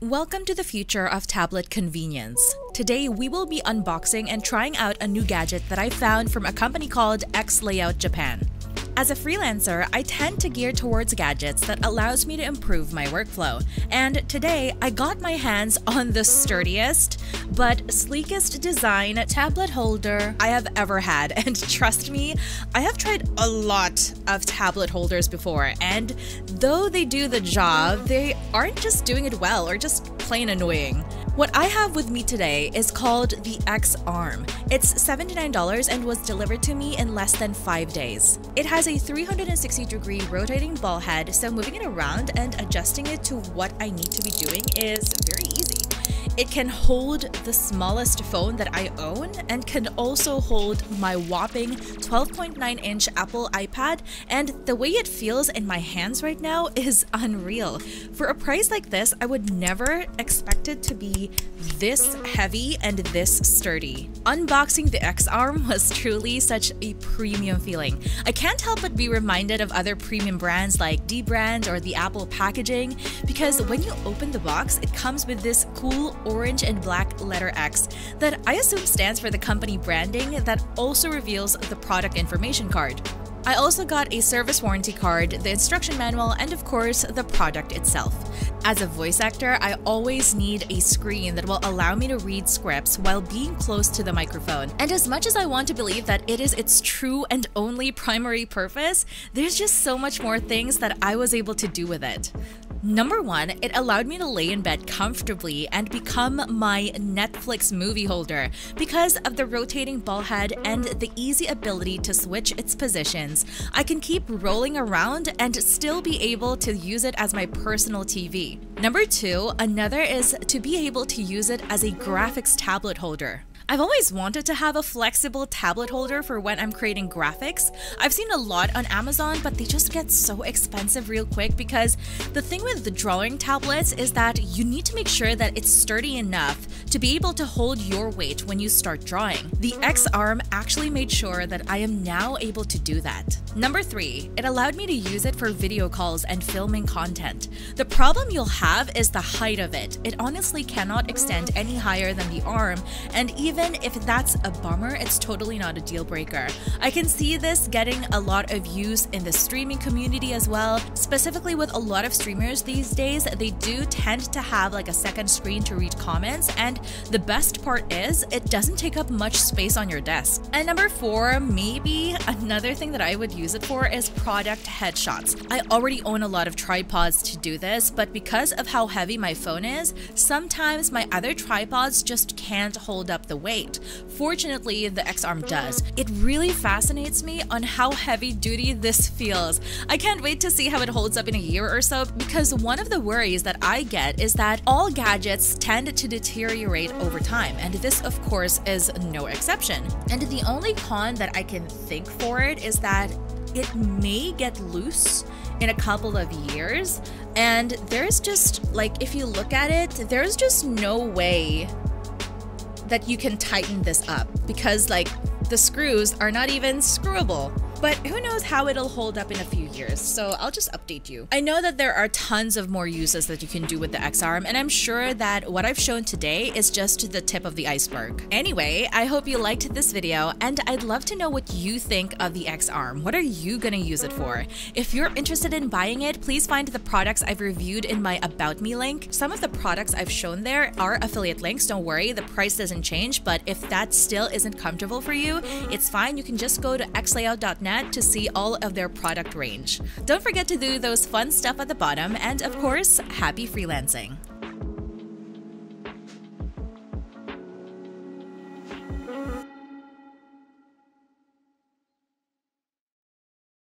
Welcome to the future of tablet convenience. Today, we will be unboxing and trying out a new gadget that I found from a company called XLayout Japan. As a freelancer, I tend to gear towards gadgets that allows me to improve my workflow. And today, I got my hands on the sturdiest but sleekest design tablet holder I have ever had. And trust me, I have tried a lot of tablet holders before, and though they do the job, they aren't just doing it well or just plain annoying. What I have with me today is called the X-Arm. It's $79 and was delivered to me in less than 5 days. It has a 360-degree rotating ball head, so moving it around and adjusting it to what I need to be doing is very easy. It can hold the smallest phone that I own and can also hold my whopping 12.9-inch Apple iPad, and the way it feels in my hands right now is unreal. For a price like this, I would never expect it to be this heavy and this sturdy. Unboxing the X-Arm was truly such a premium feeling. I can't help but be reminded of other premium brands like D-Brand or the Apple packaging, because when you open the box, it comes with this cool orange and black letter X that I assume stands for the company branding that also reveals the product information card. I also got a service warranty card, the instruction manual, and of course, the product itself. As a voice actor, I always need a screen that will allow me to read scripts while being close to the microphone. And as much as I want to believe that it is its true and only primary purpose, there's just so much more things that I was able to do with it. Number one, it allowed me to lay in bed comfortably and become my Netflix movie holder because of the rotating ball head and the easy ability to switch its positions. I can keep rolling around and still be able to use it as my personal TV. Number two, another is to be able to use it as a graphics tablet holder. I've always wanted to have a flexible tablet holder for when I'm creating graphics. I've seen a lot on Amazon, but they just get so expensive real quick because the thing with the drawing tablets is that you need to make sure that it's sturdy enough to be able to hold your weight when you start drawing. The X-Arm actually made sure that I am now able to do that. Number three, it allowed me to use it for video calls and filming content. The problem you'll have is the height of it. It honestly cannot extend any higher than the arm, and even if that's a bummer, it's totally not a deal breaker. I can see this getting a lot of use in the streaming community as well. Specifically with a lot of streamers these days, they do tend to have like a second screen to read comments, and the best part is it doesn't take up much space on your desk. And number four, maybe another thing that I would use it for is product headshots. I already own a lot of tripods to do this, but because of how heavy my phone is, sometimes my other tripods just can't hold up the weight. Fortunately, the X-Arm does. It really fascinates me on how heavy duty this feels. I can't wait to see how it holds up in a year or so, because one of the worries that I get is that all gadgets tend to deteriorate over time, and this of course is no exception. And the only con that I can think for it is that it may get loose in a couple of years, and there's just, like, if you look at it, there's just no way that you can tighten this up because, like, the screws are not even screwable. But who knows how it'll hold up in a few years, so I'll just update you. I know that there are tons of more uses that you can do with the X-Arm, and I'm sure that what I've shown today is just the tip of the iceberg. Anyway, I hope you liked this video, and I'd love to know what you think of the X-Arm. What are you gonna use it for? If you're interested in buying it, please find the products I've reviewed in my About Me link. Some of the products I've shown there are affiliate links, don't worry, the price doesn't change, but if that still isn't comfortable for you, it's fine, you can just go to xlayout.net to see all of their product range. Don't forget to do those fun stuff at the bottom, and of course, happy freelancing!